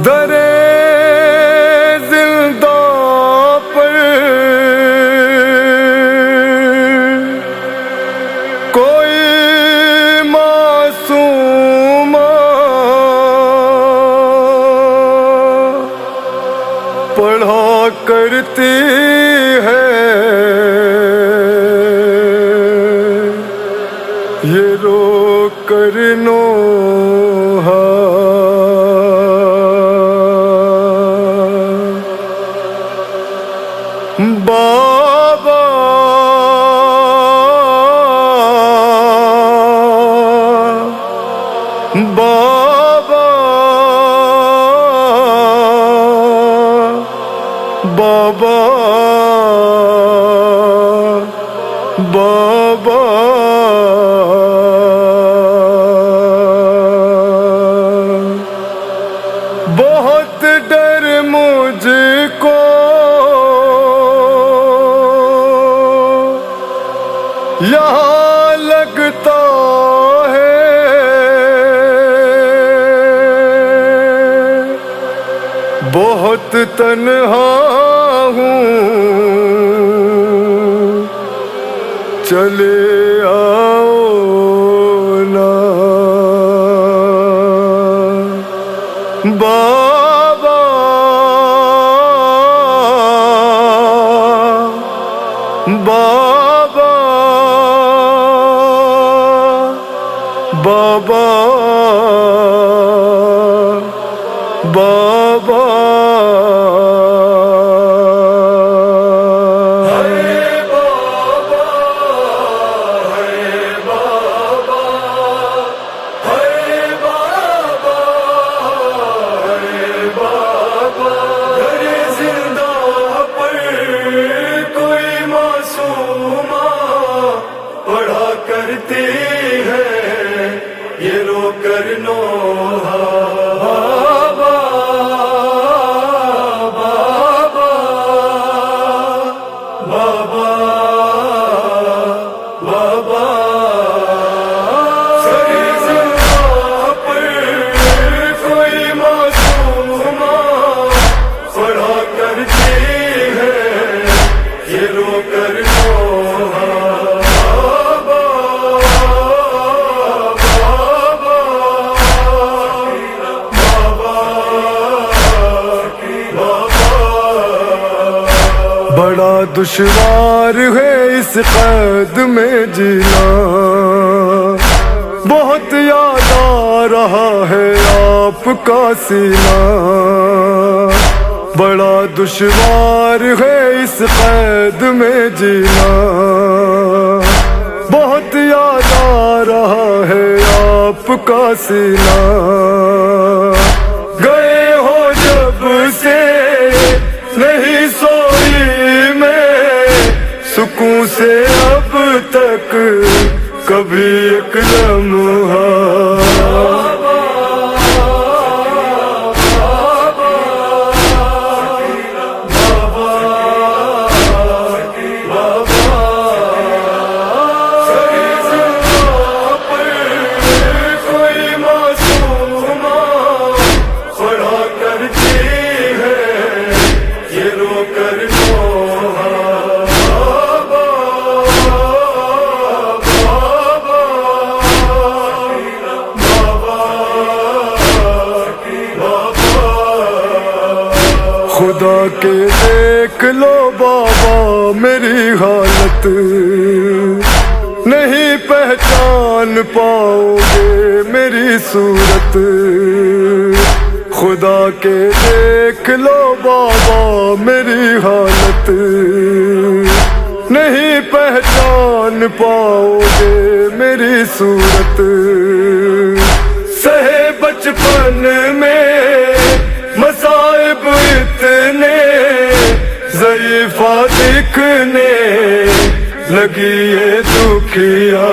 درے زندہ پر کوئی معصوم پڑھا کرتی ہے یہ رو کر نوحہ بابا بابا بابا بابا بہت ڈر مجھ کو یہاں لگتا ہے بہت تنہا ہوں چلے آؤ نا بابا بابا بابا بابا کرتی ہے یہ رو کر نوحہ بابا بابا بابا بابا سری زندہ پر کوئی معصوم پڑھا کرتی ہے یہ رو کر نوحہ بڑا دشوار ہے اس قید میں جینا بہت یاد آ رہا ہے آپ کا سینہ بڑا دشوار ہے اس قید میں جینا بہت یاد آ رہا ہے آپ کا سینہ گئے ہو جب سے نہیں سوئی میں سکون سے اب تک کبھی ایک لمحہ خدا کے دیکھ لو بابا میری حالت نہیں پہچان پاؤ گے میری صورت خدا کے دیکھ لو بابا میری حالت نہیں پہچان پاؤ گے میری صورت سہے بچپن میں مصائب اتنے ضعیفہ دکھنے لگی یہ دکھیا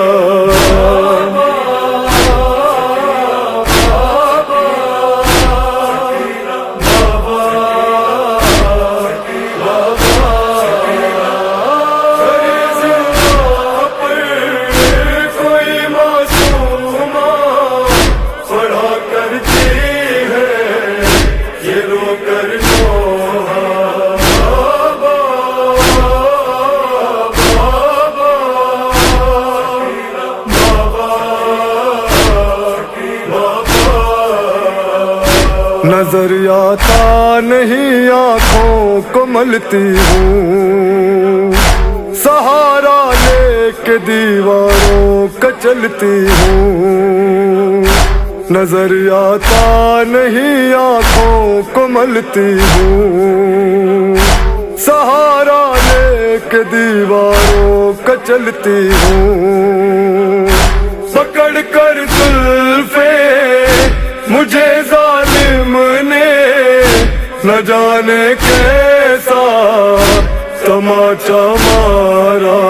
نظر آتا نہیں آنکھوں کو ملتی ہوں، سہارا لے کے دیواروں کا چلتی ہوں۔ نظر آتا نہیں آنکھوں کو ملتی ہوں، سہارا لے کے دیواروں کا چلتی ہوں۔ پکڑ کر زلفیں مجھے ظالم نے نہ جانے کیسا تماچا مارا۔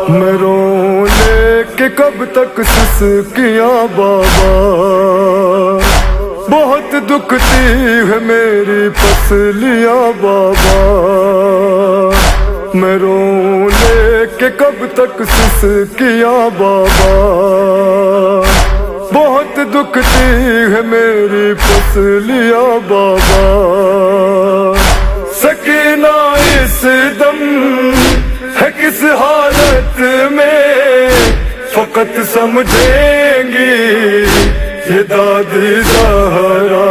میں رو لے کے کب تک سسکیاں بابا، بہت دکھتی ہے میری پسلیاں بابا۔ میں رو لے کے کب تک سسکیاں بابا، بہت دکھتی ہے میری پسلیاں بابا۔ سکینہ اس دم ہے کس حالت میں، فقط سمجھیں گی یہ دادی زہرا۔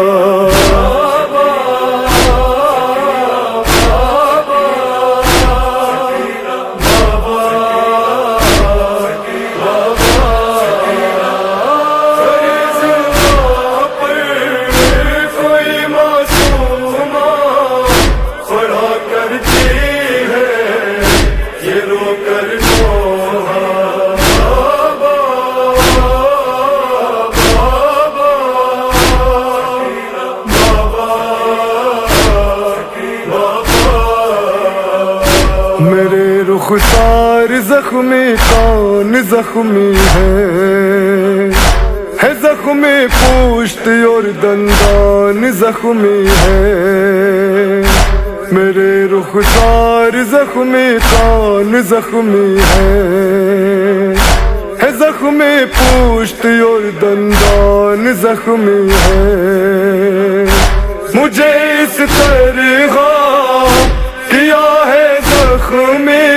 میرے رخسار زخمی کان زخمی ہے زخمی پوشت اور دندان زخمی ہے۔ میرے رخسار زخمی کان زخمی ہے زخمی پوشت اور دندان زخمی ہے۔ مجھے اس طرح کیا ہے زخمی،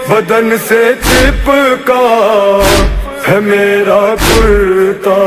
بدن سے چپکا ہے میرا کرتا۔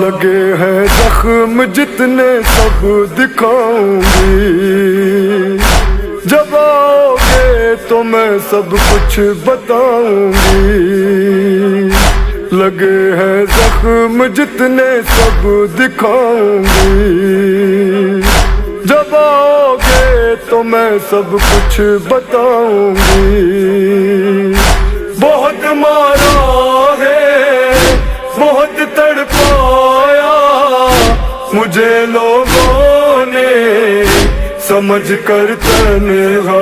لگے ہیں زخم جتنے سب دکھاؤں گی، جب آؤ گے تو میں سب کچھ بتاؤں گی۔ لگے ہیں زخم جتنے سب دکھاؤں گی، جب آؤ گے تو میں سب کچھ بتاؤں گی۔ بہت مارا ہے، بہت تڑپایا مجھے لوگوں نے سمجھ کر تنہا۔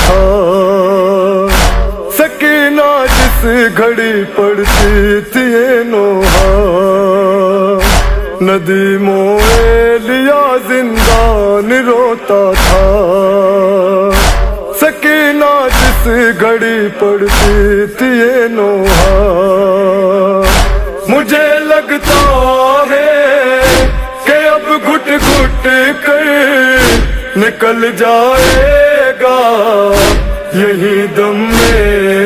تھا سکینہ جس گھڑی پڑتی تھی یہ نوحہ ندیموں لیا زندان روتا تھا سکینہ جس گھڑی پڑتی تھی یہ نوحہ مجھے لگتا ہے کہ اب گھٹ گھٹ کر نکل جائے گا یہی دم میں